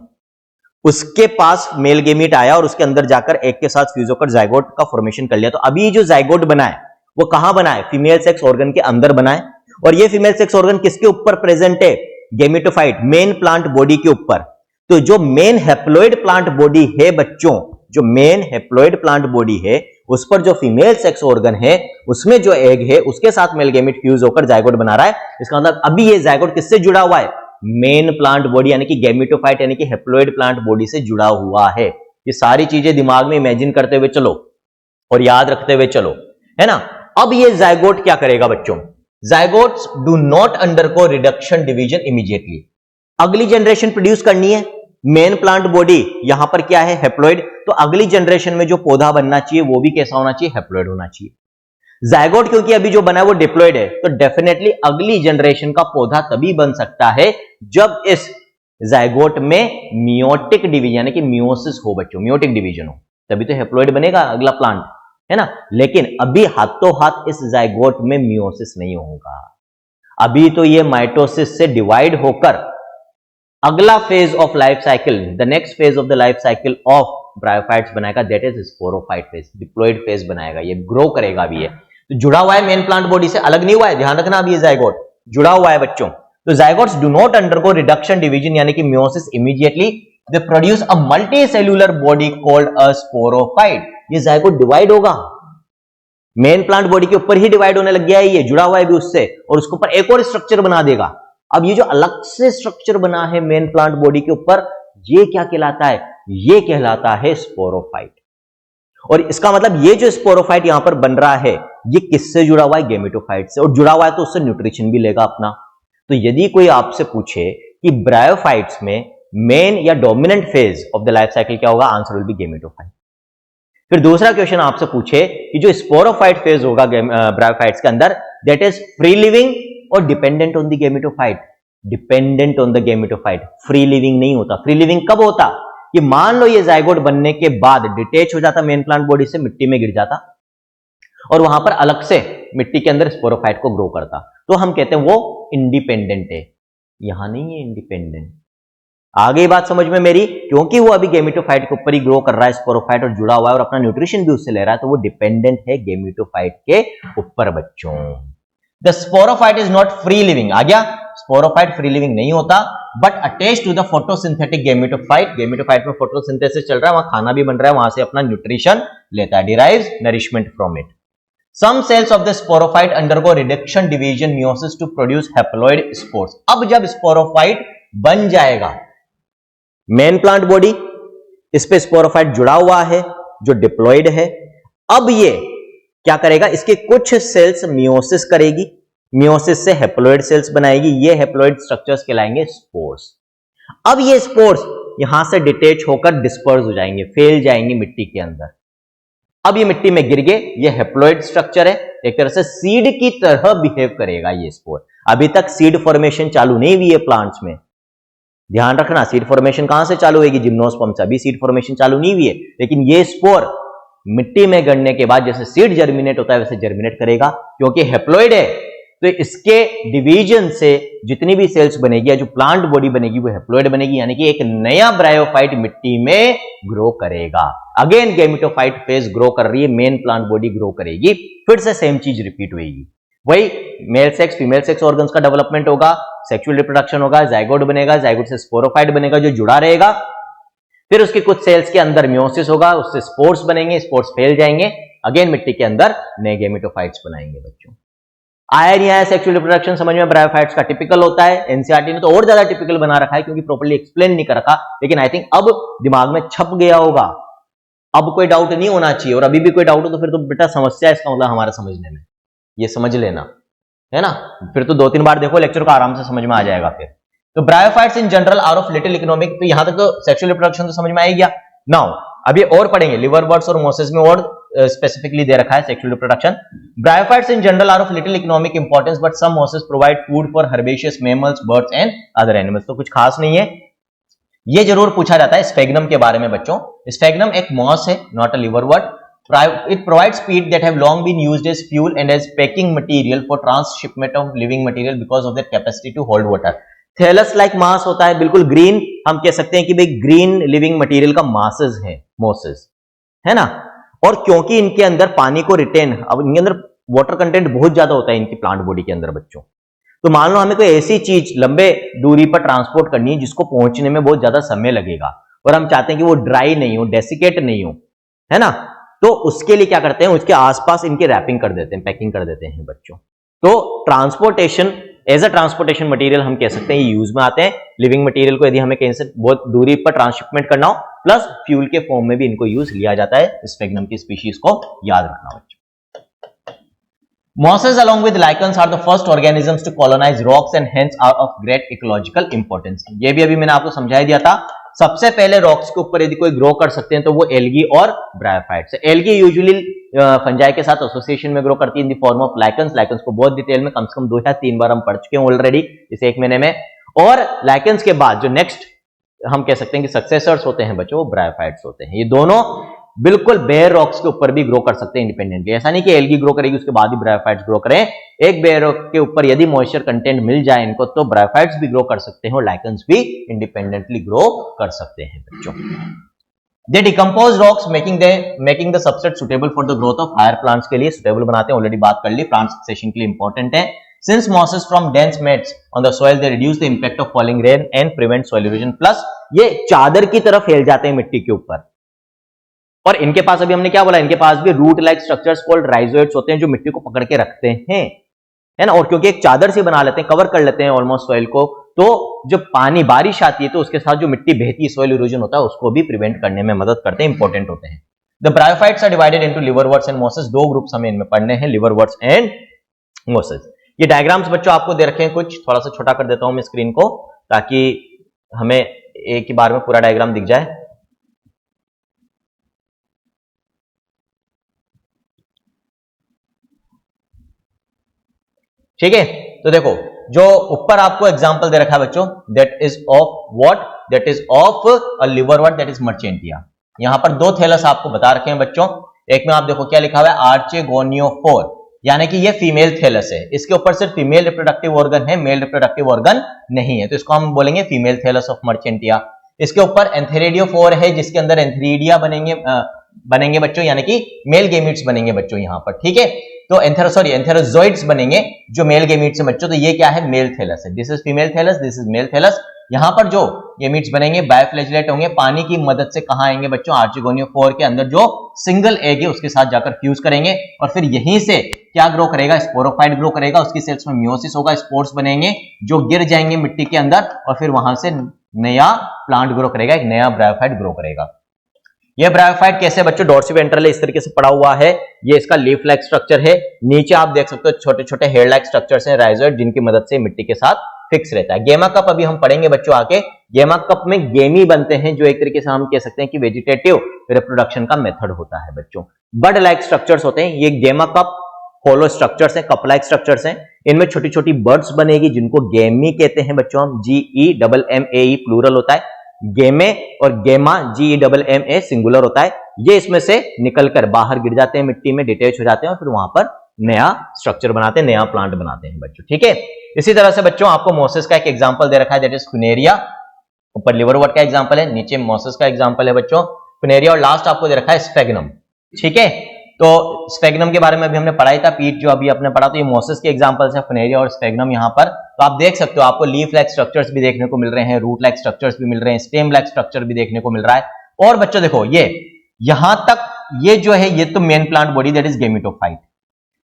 उसके पास मेल गैमीट आया और उसके अंदर जाकर एक के साथ फ्यूज होकर जाइगोट का फॉर्मेशन कर लिया। तो अभी जो जाइगोट बना है वो कहां बना है? फीमेल सेक्स ऑर्गन के अंदर बना है, और ये फीमेल सेक्स ऑर्गन किसके ऊपर प्रेजेंट है? गैमेटोफाइट, मेन प्लांट बॉडी के ऊपर। तो जो मेन हैप्लॉइड प्लांट बॉडी है बच्चों, जो मेन हैप्लॉइड प्लांट बॉडी है उस पर जो फीमेल सेक्स ऑर्गन है उसमें जो एग है उसके साथ मेल गैमीट फ्यूज होकर जाइगोट बना रहा है। इसका मतलब अभी ये जाइगोट किससे जुड़ा हुआ है? मेन प्लांट बॉडी यानी कि गैमेटोफाइट यानी कि हैप्लॉइड प्लांट बॉडी से जुड़ा हुआ है। ये सारी चीजें दिमाग में इमेजिन करते हुए चलो और याद रखते हुए चलो, है ना। अब ये जाइगोट क्या करेगा बच्चों? Zygotes do not undergo reduction division immediately. अगली जनरेशन प्रोड्यूस करनी है, मेन प्लांट बॉडी यहां पर क्या है? हैप्लॉइड। तो अगली जनरेशन में जो पौधा बनना चाहिए वो भी कैसा होना चाहिए? हैप्लॉइड होना चाहिए। जाइगोट क्योंकि अभी जो बना है वो डिप्लॉइड है, तो डेफिनेटली अगली जनरेशन का पौधा तभी बन सकता है जब इस जाइगोट में मियोटिक डिवीजन यानी कि मियोसिस हो बच्चों, मियोटिक डिवीजन हो, तभी तो हैप्लॉइड बनेगा अगला प्लांट, है ना। लेकिन अभी हाथों हाथ इस जाइगोट में मियोसिस नहीं होगा, अभी तो ये माइटोसिस से डिवाइड होकर अगला phase of life cycle, the next phase of the life cycle of bryophytes बनाएगा, that is sporophyte phase, diploid phase बनाएगा, ये ग्रो करेगा अभी। ये तो जुड़ा हुआ है मेन प्लांट बॉडी से, अलग नहीं हुआ है, ध्यान रखना। अभी ये जाइगोट जुड़ा हुआ है बच्चों। तो zygotes do not undergo reduction division यानी कि meiosis immediately, they produce a multi cellular body called a sporophyte. ये जाइगोट डिवाइड होगा, मेन प्लांट बॉडी के ऊपर ही डिवाइड होने लग गया है, ये जुड़ा हुआ है भी उससे, और उसके ऊपर एक और स्ट्रक्चर बना देगा। अब ये जो अलग से स्ट्रक्चर बना है मेन प्लांट बॉडी के ऊपर, ये क्या कहलाता है? ये कहलाता है स्पोरोफाइट। और इसका मतलब ये जो स्पोरोफाइट यहां पर बन रहा है ये किससे जुड़ा हुआ है? गैमेटोफाइट से, और जुड़ा हुआ है तो उससे न्यूट्रिशन भी लेगा अपना। तो यदि कोई आपसे पूछे कि ब्रायोफाइट्स में मेन या dominant phase of the life cycle क्या होगा, आंसर विल बी गैमेटोफाइट। फिर दूसरा क्वेश्चन आपसे पूछे कि जो स्पोरोफाइट फेज होगा ब्रायोफाइट्स के अंदर, दैट इज फ्री लिविंग और dependent on the gametophyte. Dependent on the gametophyte, free living नहीं होता। फ्री लिविंग कब होता? कि मान लो ये जाइगोट बनने के बाद डिटेच हो जाता मेन प्लांट बॉडी से, मिट्टी में गिर जाता, और वहां पर अलग से मिट्टी के अंदर स्पोरोफाइट को ग्रो करता, तो हम कहते हैं वो इंडिपेंडेंट है। यहां नहीं है इंडिपेंडेंट। आ गई बात समझ में मेरी? क्योंकि वो अभी गेमिटोफाइट के ऊपर ही ग्रो कर रहा है, स्पोरोफाइट और जुड़ा हुआ है और अपना न्यूट्रिशन भी उससे ले रहा है, तो वो डिपेंडेंट है गेमिटोफाइट के ऊपर बच्चों। The sporophyte is not free living. आ गया? स्पोरोफाइट फ्री लिविंग नहीं होता, but attached to the photosynthetic gametophyte. Gametophyte में फोटोसिंथेसिस चल रहा है, वहां खाना भी बन रहा है, वहां से अपना न्यूट्रिशन लेता है, derives nourishment from it. Some cells of the sporophyte undergo reduction, division, meiosis to produce haploid spores. अब जब स्पोरोफाइट बन जाएगा, मेन प्लांट बॉडी, इस पे स्पोरोफाइट जुड़ा हुआ है जो डिप्लॉइड है, अब ये क्या करेगा? इसके कुछ सेल्स मियोसिस करेगी, मियोसिस से हैप्लॉइड सेल्स बनाएगी, ये हैप्लॉइड स्ट्रक्चर्स कहलाएंगे स्पोर्स। अब ये स्पोर्स यहां से डिटेच होकर डिस्पर्स हो जाएंगे, फैल जाएंगे मिट्टी के अंदर। अब ये मिट्टी में गिर गए, ये हैप्लॉइड स्ट्रक्चर है, एक तरह से सीड की तरह बिहेव करेगा ये स्पोर। अभी तक सीड फॉर्मेशन चालू नहीं हुई है प्लांट्स में, ध्यान रखना। सीड फॉर्मेशन कहां से चालू होगी? जिम्नोस्पर्म से। अभी सीड फॉर्मेशन चालू नहीं हुई है, लेकिन ये स्पोर मिट्टी में गड़ने के बाद जैसे सीड जर्मिनेट होता है वैसे जर्मिनेट करेगा। क्योंकि हैप्लॉइड है तो इसके डिवीजन से जितनी भी सेल्स बनेगी या जो प्लांट बॉडी बनेगी वो हैप्लॉइड बनेगी, यानी कि एक नया ब्रायोफाइट मिट्टी में ग्रो करेगा। अगेन गेमिटोफाइट फेज ग्रो कर रही है, मेन प्लांट बॉडी ग्रो करेगी, फिर से सेम चीज रिपीट होगी। वही male sex female sex organs का डेवलपमेंट होगा, सेक्सुअल रिप्रोडक्शन होगा, जाइगोट बनेगा, जाइगोट से स्पोरोफाइट बनेगा जो जुड़ा रहेगा, फिर उसके कुछ सेल्स के अंदर मियोसिस होगा, उससे स्पोर्स बनेंगे, स्पोर्स फैल जाएंगे, अगेन मिट्टी के अंदर नए गेमिटोफाइट्स बनाएंगे बच्चों। आया नहीं आया सेक्सुअल रिप्रोडक्शन समझ में? ब्रायोफाइट्स का टिपिकल होता है, एनसीईआरटी ने तो और ज्यादा टिपिकल बना रखा है क्योंकि प्रॉपर्ली एक्सप्लेन नहीं कर रखा, लेकिन आई थिंक अब दिमाग में छप गया होगा, अब कोई डाउट नहीं होना चाहिए। और अभी भी कोई डाउट हो तो फिर तो बेटा समस्या है, इसका मतलब हमारा समझने में, ये समझ लेना है ना। फिर तो 2-3 बार देखो लेक्चर को, आराम से समझ में आ जाएगा फिर। तो bryophytes in general are of little economic, तो यहां तक तो सेक्सुअल रिप्रोडक्शन तो समझ में आ ही गया। नाउ अभी और पढ़ेंगे, लिवरवर्ट्स और मोसेस में और स्पेसिफिकली दे रखा है sexual reproduction. Bryophytes in general are of little economic importance but some mosses provide food for herbaceous mammals, birds and other animals. तो कुछ खास नहीं है, ये जरूर पूछा जाता है स्फेग्नम के बारे में बच्चों। स्फेग्नम एक मॉस है, not a liverwort. It provides peat that have long been used as fuel and as packing material for transshipment of living material because of their capacity to hold water. Thallus like mass होता है, बिल्कुल green, हम कह सकते हैं कि भाई green living material का मासेस है मोसेस, है ना। और क्योंकि इनके अंदर पानी को रिटेन, अब इनके अंदर वाटर कंटेंट बहुत ज्यादा होता है इनकी प्लांट बॉडी के अंदर बच्चों, तो मान लो हमें कोई ऐसी चीज लंबे दूरी पर ट्रांसपोर्ट करनी है जिसको पहुंचने में बहुत ज्यादा समय लगेगा और हम चाहते हैं कि वो ड्राई नहीं हो, डेसिकेट नहीं हो, है ना, तो उसके लिए क्या करते हैं, उसके आसपास इनके रैपिंग कर देते हैं, पैकिंग कर देते हैं बच्चों। तो transportation as a transportation material हम कह सकते हैं ये यूज में आते हैं। लिविंग मटेरियल को यदि हमें कहीं से बहुत दूरी पर ट्रांसशिपमेंट करना हो, प्लस फ्यूल के फॉर्म में भी इनको यूज लिया जाता है। स्फेग्नम की स्पीशीज को याद रखना बच्चों। Mosses along with lichens are the first organisms to colonize rocks and hence are of great ecological importance. ये भी अभी मैंने आपको समझा दिया था। सबसे पहले रॉक्स के ऊपर यदि कोई ग्रो कर सकते हैं तो वो एल्गी और ब्रायोफाइट्स। एल्गी यूजुअली फंजाई के साथ एसोसिएशन में ग्रो करती है in the form of lichens. Lichens को बहुत डिटेल में कम से कम 2 या 3 बार हम पढ़ चुके हैं ऑलरेडी इस 1 महीने में। और लाइकेंस के बाद जो नेक्स्ट हम कह सकते हैं कि सक्सेसर्स होते हैं बच्चों, वो ब्रायोफाइट्स होते हैं। ये दोनों बिल्कुल बेयर रॉक्स के ऊपर भी ग्रो कर सकते हैं इंडिपेंडेंटली। ऐसा नहीं कि एल्गी ग्रो करेगी उसके बाद ही ब्रायोफाइट्स ग्रो करें। एक बेयर रॉक के ऊपर यदि मॉइस्चर कंटेंट मिल जाए इनको तो ब्रायोफाइट्स भी ग्रो कर सकते हैं और लाइकेंस भी इंडिपेंडेंटली ग्रो कर सकते हैं बच्चों। They decompose rocks making the substrate suitable for the growth of higher plants के लिए सुटेबल बनाते हैं। ऑलरेडी बात कर ली, प्लांट सक्सेशन के लिए इंपॉर्टेंट है। Since mosses from dense mats on the soil, they reduce the impact of falling rain and prevent soil erosion. Plus ये चादर की तरफ फैल जाते हैं मिट्टी के ऊपर। और इनके पास अभी हमने क्या बोला, इनके पास भी root like structures called rhizoids होते हैं जो मिट्टी को पकड़ के रखते हैं, है ना। और क्योंकि एक चादर से बना लेते हैं, कवर कर लेते हैं ऑलमोस्ट सॉइल को, तो जब पानी बारिश आती है तो उसके साथ जो मिट्टी बहती है, सॉइल इरोजन होता है, उसको भी प्रिवेंट करने में मदद करते हैं, इंपॉर्टेंट होते हैं। The bryophytes are divided into liverworts and mosses. 2 groups हमें इनमें पढ़ने हैं, लिवरवर्ट्स एंड मोसेस। ये डायग्राम्स बच्चों आपको दे रखे हैं, कुछ थोड़ा सा छोटा कर देता हूं मैं स्क्रीन को ताकि हमें एक ही बार में पूरा डायग्राम दिख जाए। ठीक है, तो देखो जो ऊपर आपको एग्जांपल दे रखा है बच्चों, that is of what, that is of a liverwort, that is marchantia. यहां पर 2 थैलस आपको बता रखे हैं बच्चों। एक में आप देखो क्या लिखा हुआ है, आर्चेगोनियोफोर, यानी कि ये फीमेल थैलस है, इसके ऊपर सिर्फ फीमेल रिप्रोडक्टिव ऑर्गन है, मेल रिप्रोडक्टिव ऑर्गन नहीं है, तो इसको हम बोलेंगे फीमेल थैलस ऑफ मर्चेंटिया। इसके ऊपर एंथेरिडियोफोर है, जिसके अंदर एंथेरिडिया बनेंगे बच्चों, यानी कि मेल गेमिट्स बनेंगे बच्चों यहाँ पर, ठीक है। तो एंथेरोजोइड्स बनेंगे जो मेल गेमिट्स है बच्चों, तो ये क्या है, मेल थैलस है। This is female thallus, this is male thallus. यहाँ पर जो गेमिट्स बनेंगे बायोफ्लैजिलेट होंगे, पानी की मदद से कहां आएंगे बच्चों, आर्चेगोनियोफोर के अंदर जो सिंगल एग है उसके साथ जाकर फ्यूज करेंगे, और फिर यहीं से क्या ग्रो करेगा, स्पोरोफाइट ग्रो करेगा, उसकी सेल्स में मियोसिस होगा, स्पोर्स बनेंगे जो गिर जाएंगे मिट्टी के अंदर, और फिर वहां से नया प्लांट ग्रो करेगा, एक नया ब्रायोफाइट ग्रो करेगा। ये ब्रायोफाइट कैसे बच्चों, डॉर्सिवेंट्रल है, इस तरीके से पड़ा हुआ है, ये इसका लीफ लाइक स्ट्रक्चर है, नीचे आप देख सकते हो छोटे छोटे हेयर लाइक स्ट्रक्चर्स हैं राइजोइड, जिनकी मदद से मिट्टी के साथ फिक्स रहता है। गेमा कप अभी हम पढ़ेंगे बच्चों आके, गेमा कप में गेमी बनते हैं, जो एक तरीके से हम कह सकते हैं कि वेजिटेटिव रिप्रोडक्शन का मेथड होता है बच्चों। बड लाइक स्ट्रक्चर्स होते हैं, ये गेमा कप होलो स्ट्रक्चर्स हैं, कप लाइक स्ट्रक्चर्स हैं, इनमें छोटी छोटी बर्ड्स बनेगी जिनको गेमी कहते हैं बच्चों हम, GEMMAE प्लूरल होता है, गेमे और गेमा GEMMA सिंगुलर होता है। ये इसमें से निकलकर बाहर गिर जाते हैं मिट्टी में, डिटेच हो जाते हैं, और फिर वहां पर नया स्ट्रक्चर बनाते हैं, नया प्लांट बनाते हैं बच्चों, ठीक है। इसी तरह से बच्चों आपको मोसेस का एक एग्जांपल दे रखा है, दैट इज फुनेरिया, ऊपर लिवरवर्ट का एग्जांपल है, नीचे मोसेस का एग्जांपल है बच्चों, फुनेरिया, और लास्ट आपको दे रखा है स्फेगनम, ठीक है। तो स्फेगनम के बारे में अभी हमने पढ़ाई था, पीट जो अभी आपने पढ़ा, तो ये मोसेस के एग्जांपल्स है, फुनेरिया और स्फेगनम यहाँ पर। तो आप देख सकते हो, आपको लीफ लाइक स्ट्रक्चर्स भी देखने को मिल रहे हैं, रूट लाइक स्ट्रक्चर्स भी मिल रहे हैं, स्टेम लाइक स्ट्रक्चर भी देखने को मिल रहा है। और बच्चों देखो, ये यहां तक ये जो है, ये तो main plant body, that is gametophyte.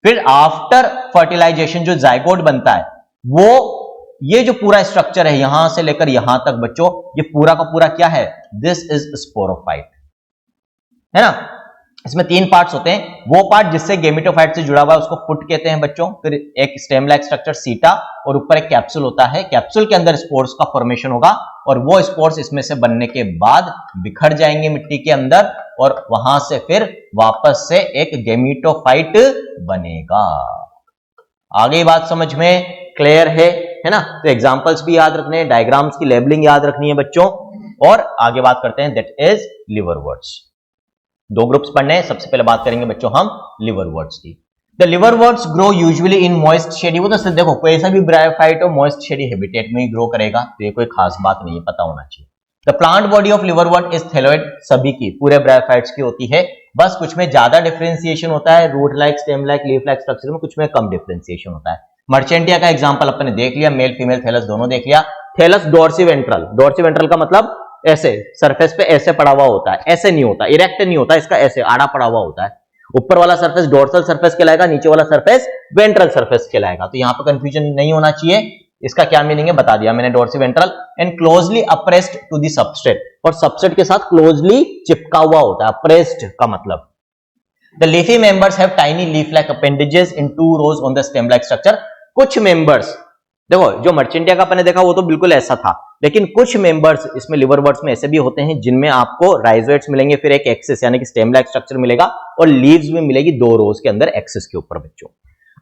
फिर आफ्टर फर्टिलाइजेशन जो जाइगोट बनता है, वो ये जो पूरा स्ट्रक्चर है यहां से लेकर यहां तक बच्चों, ये पूरा का पूरा क्या है, दिस इज स्पोरोफाइट, है ना। इसमें 3 पार्ट्स होते हैं, वो पार्ट जिससे गेमिटोफाइट से जुड़ा हुआ है उसको फुट कहते हैं बच्चों, फिर एक स्टेम लाइक स्ट्रक्चर सीटा, और ऊपर एक कैप्सूल होता है, कैप्सूल के अंदर स्पोर्स का फॉर्मेशन होगा, और वो स्पोर्स इसमें से बनने के बाद बिखर जाएंगे मिट्टी के अंदर, और वहां से फिर वापस से एक गेमिटोफाइट बनेगा। आगे बात समझ में क्लियर है ना। तो एग्जांपल्स भी याद रखने हैं, डायग्राम्स की लेबलिंग याद रखनी है बच्चों, और आगे बात करते हैं, दैट इज लिवरवर्ट्स। 2 ग्रुप्स पढ़ने हैं, सबसे पहले बात करेंगे बच्चों हम लिवरवर्ट्स की। The liverworts grow usually in moist shady, वो तो देखो कोई सा भी ब्रायोफाइट हो मॉइस्ट शेडी हैबिटेट में ही ग्रो करेगा, तो ये कोई खास बात नहीं है, पता होना चाहिए। The plant body of liverwort is thalloid, सभी की, पूरे ब्रायोफाइट्स की होती है, बस कुछ में ज्यादा डिफरेंशिएशन होता है, root like, stem like, leaf like structure में कुछ में कम डिफरेंशिएशन होता है। मर्चेंटिया का एग्जांपल अपने देख लिया, मेल फीमेल थैलस दोनों देख लिया। थैलस डॉर्सिवेंट्रल, डॉर्सिवेंट्रल का मतलब ऐसे सरफेस पे ऐसे पड़ा हुआ होता है, ऐसे नहीं होता, इरेक्ट नहीं होता, इसका ऐसे आड़ा पड़ा हुआ होता है। ऊपर वाला सरफेस डोर्सल सरफेस कहलाएगा, नीचे वाला सरफेस वेंट्रल सरफेस कहलाएगा। तो यहां पर कंफ्यूजन नहीं होना चाहिए, इसका क्या मीनिंग है बता दिया मैंने, dorsiventral and closely appressed to the substrate, और सबस्ट्रेट के साथ क्लोजली चिपका हुआ होता है, अप्रेस्ड का मतलब। The leafy members have tiny leaf like appendages in 2 rows on the stem like structure. कुछ मेंबर्स, देखो जो मर्चेंटिया का आपने देखा वो तो बिल्कुल ऐसा था, लेकिन कुछ मेंबर्स इसमें लिवरवर्ट्स में ऐसे भी होते हैं जिनमें आपको राइजोइड्स मिलेंगे, फिर एक एक्सिस यानी कि स्टेम लाइक स्ट्रक्चर मिलेगा, और लीव्स भी मिलेगी 2 rows के अंदर एक्सिस के ऊपर बच्चों।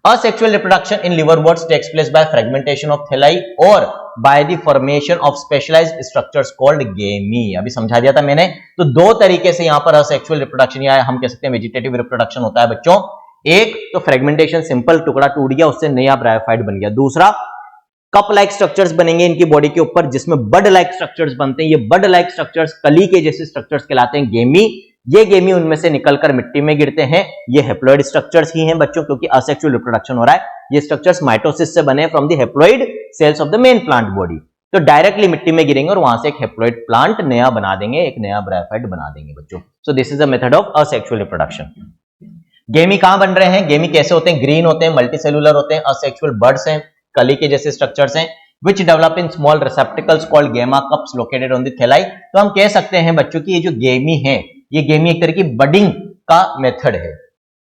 Asexual reproduction in liverworts takes place by fragmentation of thalli और by the formation of specialized structures called gamete। अभी समझा दिया था मैंने। तो 2 तरीके से यहां पर asexual reproduction या हम कह सकते हैं वेजिटेटिव रिप्रोडक्शन होता है बच्चों। एक तो फ्रेगमेंटेशन, सिंपल टुकड़ा टूट गया, उससे नया ब्रायोफाइट बन गया। दूसरा कप लाइक स्ट्रक्चर्स बनेंगे इनकी बॉडी के ऊपर, जिसमें बड लाइक स्ट्रक्चर्स बनते हैं। ये बड लाइक स्ट्रक्चर्स कली के जैसे स्ट्रक्चर्स कहलाते हैं गेमी। ये गेमी उनमें से निकलकर मिट्टी में गिरते हैं। ये हेप्लॉइड स्ट्रक्चर्स ही हैं बच्चों, क्योंकि असेक्सुअल रिप्रोडक्शन हो रहा है। ये स्ट्रक्चर्स माइटोसिस से बने from the haploid cells of the main plant body. तो डायरेक्टली मिट्टी में गिरेंगे और वहां से एक हेप्लॉइड प्लांट नया बना देंगे, एक नया ब्रायोफाइट बना देंगे बच्चों। So this is a method of asexual reproduction. गेमी कहां बन रहे हैं? गेमी कैसे होते हैं? ग्रीन होते हैं, मल्टीसेलुलर होते हैं, असेक्सुअल बर्ड्स हैं, कली के जैसे स्ट्रक्चर्स हैं, which develop in small receptacles called gamma cups located on the thalli। तो हम कह सकते हैं बच्चों की ये जो गेमी है, ये गेमी एक तरह की बडिंग का मेथड है।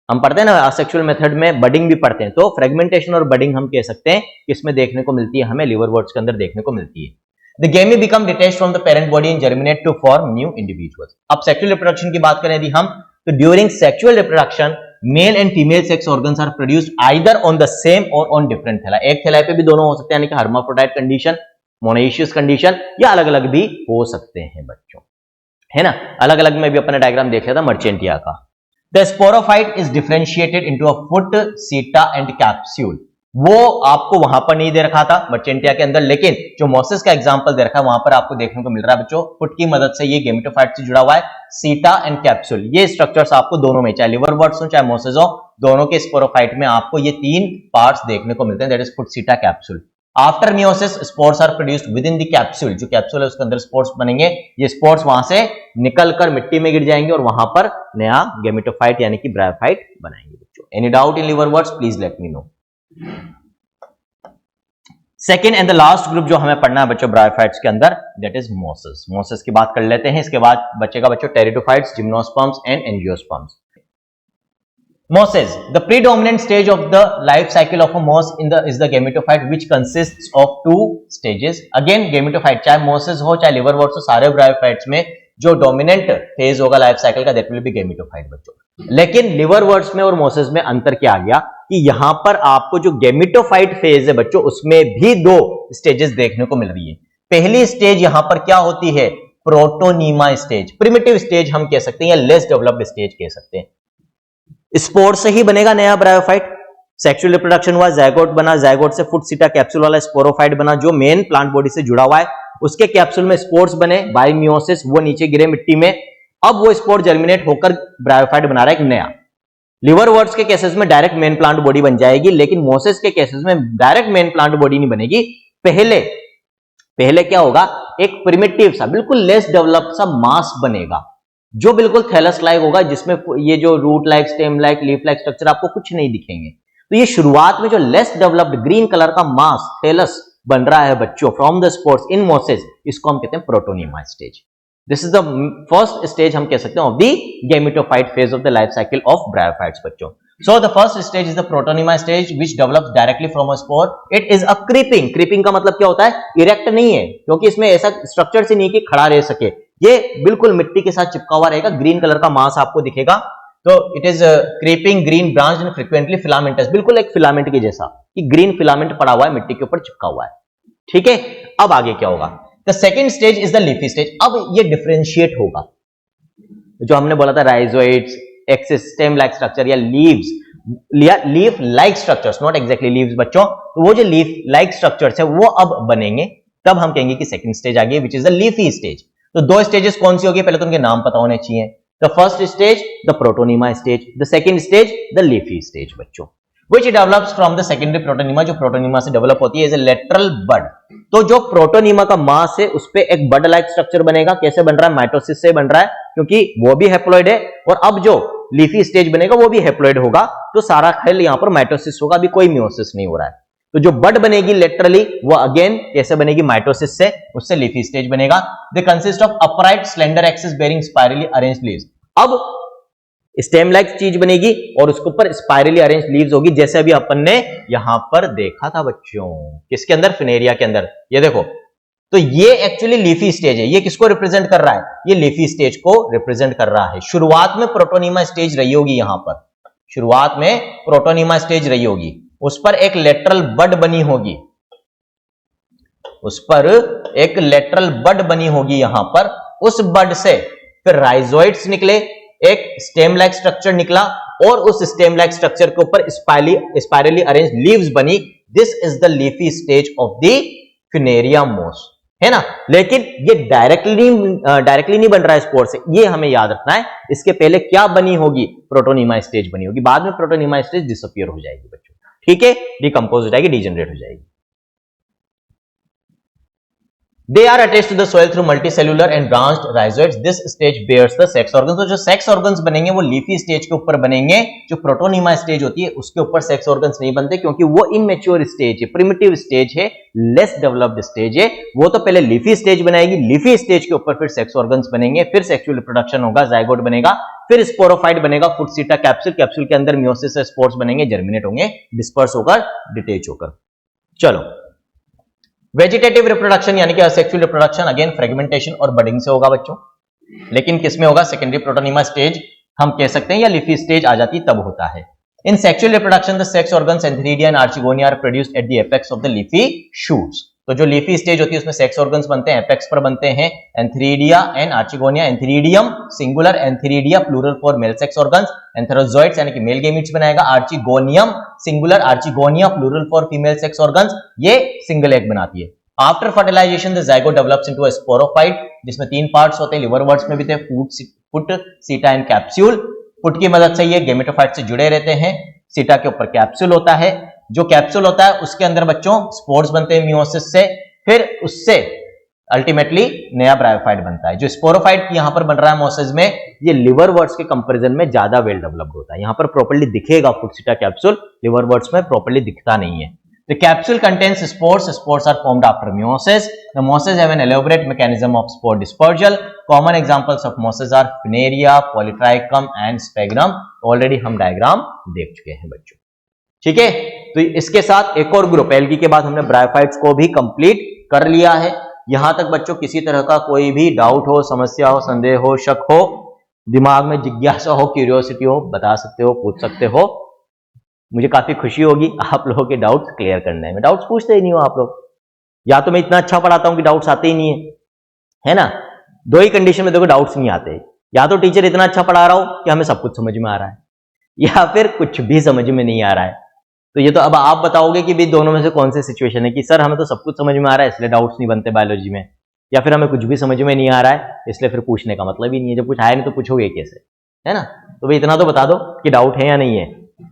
हम पढ़ते हैं ना असेक्सुअल मेथड में बडिंग भी पढ़ते हैं, तो फ्रेगमेंटेशन और बडिंग हम कह सकते हैं इसमें देखने को मिलती है, हमें लिवरवर्ट्स के अंदर देखने को मिलती है। The gamete become detached from the parent body and germinate to form new individuals। अब सेक्सुअल रिप्रोडक्शन की बात करें यदि हम, तो during sexual reproduction male and female sex organs are produced either on the same और ऑन डिफरेंट थैला। एक थैला पे भी दोनों हो सकते हैं, यानी कि हर्माफ्रोडाइट कंडीशन, मोनोइशियस कंडीशन, या अलग अलग भी हो सकते हैं बच्चों, है ना। अलग अलग में भी अपना डायग्राम देख लिया था मर्चेंटिया का। The sporophyte is differentiated into a foot, सीटा एंड कैप्सूल। वो आपको वहां पर नहीं दे रखा था मर्चेंटिया के अंदर, लेकिन जो मोसेस का एग्जांपल दे रखा है वहां पर आपको देखने को मिल रहा है बच्चों, फुट की मदद से ये गेमेटोफाइट से जुड़ा हुआ है, सीटा एंड कैप्सूल, ये स्ट्रक्चर्स आपको दोनों में, चाहे लिवरवर्ट्स हो चाहे मोसेस हो, दोनों के स्पोरोफाइट में आपको ये तीन पार्ट्स देखने को मिलते हैं, that is foot, seta, capsule. After meiosis spores are produced within the द कैप्सूल, जो कैप्सूल है उसके अंदर स्पोर्स बनेंगे, ये स्पोर्स वहां से निकलकर मिट्टी में गिर जाएंगे और वहां पर नया गेमेटोफाइट यानी कि ब्रायोफाइट बनाएंगे बच्चों। Any doubt in liverworts, please let me know. Second and the last group जो हमें पढ़ना है बच्चों ब्रायोफाइट्स के अंदर, दैट इज मोसेस। मोसेस की बात कर लेते हैं, इसके बाद बचेगा बच्चों pteridophytes, gymnosperms and angiosperms. Mosses, the predominant stage of the life cycle of a moss is the gametophyte, which consists of two stages. Again, gametophyte, चाहे mosses हो चाहे liverworts हो, सारे bryophytes में जो dominant phase होगा life cycle का, that will be gametophyte बच्चों। लेकिन liverworts में और mosses में अंतर क्या आ गया कि यहां पर आपको जो gametophyte phase है बच्चों, उसमें भी दो stages देखने को मिल रही है। पहली स्टेज यहां पर क्या होती है, प्रोटोनीमा स्टेज, प्रिमिटिव स्टेज हम कह सकते हैं या लेस डेवलप्ड स्टेज कह सकते हैं। स्पोर से ही बनेगा नया ब्रायोफाइट, सेक्सुअल रिप्रोडक्शन हुआ, जायगोट बना, जायगोट से फुट, सीटा, कैप्सूल वाला स्पोरोफाइट बना जो मेन प्लांट बॉडी से जुड़ा हुआ है, उसके कैप्सूल में स्पोर्स बने, बाय मियोसिस वो नीचे गिरे मिट्टी में, अब वो स्पोर जर्मिनेट होकर ब्रायोफाइट बना रहा है एक नया। लिवरवर्ट्स के केसेस में डायरेक्ट मेन प्लांट बॉडी बन जाएगी, लेकिन मोसेस के केसेस में डायरेक्ट मेन प्लांट बॉडी नहीं बनेगी। पहले क्या होगा, एक प्रिमिटिव सा बिल्कुल लेस डेवलप्ड सा मास बनेगा जो बिल्कुल थैलस लाइक होगा, जिसमें ये जो root like, stem like, leaf like structure आपको कुछ नहीं दिखेंगे। तो ये शुरुआत में जो लेस डेवलप्ड ग्रीन कलर का मास थैलस बन रहा है बच्चों from the spores in Moses, इसको हम कहते हैं protonema stage. This is the first stage हम कह सकते हैं of the gametophyte phase of the life cycle of bryophytes बच्चों। So the first stage is the protonema stage which develops directly from a spore. It is a creeping. Creeping का मतलब क्या होता है, इरेक्ट नहीं है, क्योंकि इसमें ऐसा स्ट्रक्चर से नहीं कि खड़ा रह सके, ये बिल्कुल मिट्टी के साथ चिपका हुआ रहेगा, ग्रीन कलर का मास आपको दिखेगा। तो it is creeping, green branch and frequently filamentous, बिल्कुल एक फिलामेंट के जैसा कि ग्रीन फिलामेंट पड़ा हुआ है मिट्टी के ऊपर चिपका हुआ है। ठीक है, अब आगे क्या होगा, the second stage is the leafy stage. अब ये डिफरेंशिएट होगा, जो हमने बोला था rhizoids, axis, stem like structure या leaves, leaf like structures, not exactly leaves बच्चों, तो वो जो लीफ लाइक स्ट्रक्चर्स है वो अब बनेंगे, तब हम कहेंगे कि सेकंड स्टेज आ गई which is the leafy stage. तो दो स्टेजेस कौन सी होगी, पहले तो उनके नाम पता होने चाहिए। The first stage the protonema stage, the second stage the leafy stage बच्चों, which develops from the secondary protonema, जो प्रोटोनीमा से डेवलप होती है, is a lateral bud। तो जो प्रोटोनीमा का मास है उस पे एक बड लाइक स्ट्रक्चर बनेगा, कैसे बन रहा है, माइटोसिस से बन रहा है, क्योंकि वो भी हैप्लॉइड है, और अब जो लीफी स्टेज बनेगा वो भी हैप्लॉइड होगा, तो सारा खेल यहां पर माइटोसिस होगा, अभी कोई मियोसिस नहीं हो रहा है। तो जो बड बनेगी लेटरली वो अगेन कैसे बनेगी, माइटोसिस से, उससे लीफी स्टेज बनेगा। They consist of upright slender axis bearing spirally arranged leaves. अब स्टेम लाइक चीज बनेगी और उसके ऊपर स्पाइरली अरेंज लीव्स होगी, जैसे अभी अपन ने यहां पर देखा था बच्चों, किसके अंदर, फिनेरिया के अंदर। ये देखो, तो ये एक्चुअली लीफी स्टेज है। ये किसको रिप्रेजेंट कर रहा है, ये लीफी स्टेज को रिप्रेजेंट कर रहा है। शुरुआत में प्रोटोनीमा स्टेज रही होगी, यहां पर शुरुआत में प्रोटोनीमा स्टेज रही होगी, उस पर एक लेटरल बड बनी होगी, उस पर एक लेटरल बड बनी होगी यहां पर, उस बड से फिर राइजोइड्स निकले, एक स्टेम लाइक स्ट्रक्चर निकला, और उस स्टेम लाइक स्ट्रक्चर के ऊपर स्पाइरली अरेंज लीव्स बनी। This is the leafy stage of the Funaria मोस, है ना। लेकिन ये डायरेक्टली नहीं बन रहा है स्पोर से, ये हमें याद रखना है। इसके पहले क्या बनी होगी, प्रोटोनीमा स्टेज बनी होगी, बाद में प्रोटोनीमा स्टेज डिसअपियर हो जाएगी बच्चों, ठीक है, डिकम्पोज हो जाएगी, डिजेनरेट हो जाएगी। They are attached to the soil through multicellular and branched rhizoids. This stage bears the sex organs. तो जो सेक्स ऑर्गन्स बनेंगे वो लीफी स्टेज के ऊपर बनेंगे। जो प्रोटोनीमा स्टेज होती है उसके ऊपर सेक्स ऑर्गन्स नहीं बनते, क्योंकि वो इनमेच्योर स्टेज है, प्रिमिटिव स्टेज है, लेस डेवलप्ड स्टेज है। वो तो पहले लीफी स्टेज बनाएगी, लीफी स्टेज के ऊपर फिर सेक्स ऑर्गन्स बनेंगे, फिर सेक्सुअल रिप्रोडक्शन होगा, जाइगोट बनेगा, फिर स्पोरोफाइट बनेगा, फुट, सीटा, कैप्सूल, कैप्सूल के अंदर मियोसिस से स्पोर्स बनेंगे, जर्मिनेट होंगे, डिस्पर्स होकर, डिटेच होकर। चलो, वेजिटेटिव रिप्रोडक्शन यानी कि असेक्सुअल रिप्रोडक्शन अगेन फ्रेगमेंटेशन और बडिंग से होगा बच्चों, लेकिन किसमें होगा, सेकेंडरी प्रोटोनीमा स्टेज हम कह सकते हैं, या लीफी स्टेज आ जाती तब होता है। In sexual reproduction the sex organs antheridia and archegonia are produced at the apex of the leafy shoots. तो जो लीफी स्टेज होती है उसमें सेक्स ऑर्गन्स बनते हैं, एपेक्स पर बनते हैं antheridia and archegonia, antheridium singular, antheridia plural for male sex organs, antherozoids यानी कि मेल गेमीट्स बनाएगा, archegonium singular, archegonia plural for female sex organs, ये सिंगल एग बनाती है। After fertilization the zygote develops into a sporophyte, जिसमें 3 parts होते हैं, liver words में भी थे, फुट, सीटा एंड कैप्सूल। फुट की मदद से ये गेमेटोफाइट से जुड़े रहते हैं, सीटा के ऊपर कैप्सूल होता है, जो कैप्सूल होता है उसके अंदर बच्चों स्पोर्स बनते हैं मियोसिस से, फिर उससे अल्टीमेटली नया ब्रायोफाइट बनता है। जो स्पोरोफाइट यहां पर बन रहा है मोसेस में, ये लिवर वर्ड्स के कंपैरिजन में ज्यादा वेल डेवलप्ड होता है। यहां पर प्रॉपर्ली दिखेगा foot seta capsule, liver words में प्रॉपर्ली दिखता नहीं है। The capsule contains spores. Spores are formed after meiosis. The mosses have an elaborate mechanism of spore dispersal. Common examples of mosses are Funaria, Polytrichum and Sphagnum. Already हम diagram देख चुके हैं बच्चों, ठीक है। तो इसके साथ एक और ग्रुप, एल्गी के बाद हमने ब्रायोफाइट्स को भी कंप्लीट कर लिया है। यहां तक बच्चों किसी तरह का कोई भी डाउट हो, समस्या हो, संदेह हो, शक हो, दिमाग में जिज्ञासा हो, क्यूरियोसिटी हो, बता सकते हो, पूछ सकते हो। मुझे काफी खुशी होगी आप लोगों के डाउट्स क्लियर करने में। डाउट्स पूछते ही नहीं हो आप लोग, या तो मैं इतना अच्छा पढ़ाता हूं कि डाउट्स आते ही नहीं है ना। दो ही कंडीशन में देखो डाउट्स नहीं आते, या तो टीचर इतना अच्छा पढ़ा रहा हो कि हमें सब कुछ समझ में आ रहा है, या फिर कुछ भी समझ में नहीं आ रहा है। तो ये तो अब आप बताओगे कि भी दोनों में से कौन सी सिचुएशन है, कि सर हमें तो सब कुछ समझ में आ रहा है इसलिए डाउट्स नहीं बनते बायोलॉजी में, या फिर हमें कुछ भी समझ में नहीं आ रहा है इसलिए फिर पूछने का मतलब ही नहीं है। जब कुछ आया नहीं तो पूछोगे कैसे, है ना। तो भाई इतना तो बता दो कि डाउट है या नहीं है।